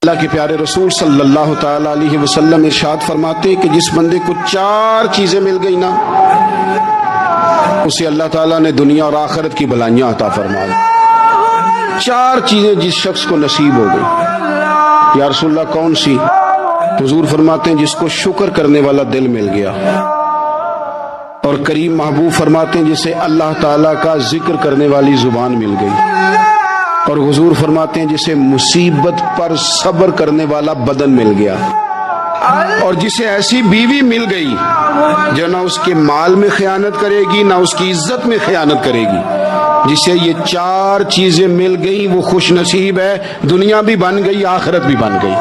اللہ کے پیارے رسول صلی اللہ تعالی علیہ وسلم ارشاد فرماتے ہیں کہ جس بندے کو 4 چیزیں مل گئی نا، اسے اللہ تعالیٰ نے دنیا اور آخرت کی بھلائیاں عطا فرما دی۔ 4 چیزیں جس شخص کو نصیب ہو گئی۔ یا رسول اللہ کون سی؟ حضور فرماتے ہیں جس کو شکر کرنے والا دل مل گیا، اور کریم محبوب فرماتے ہیں جسے اللہ تعالیٰ کا ذکر کرنے والی زبان مل گئی، اور حضور فرماتے ہیں جسے مصیبت پر صبر کرنے والا بدن مل گیا، اور جسے ایسی بیوی مل گئی جو نہ اس کے مال میں خیانت کرے گی نہ اس کی عزت میں خیانت کرے گی۔ جسے یہ 4 چیزیں مل گئی وہ خوش نصیب ہے، دنیا بھی بن گئی آخرت بھی بن گئی۔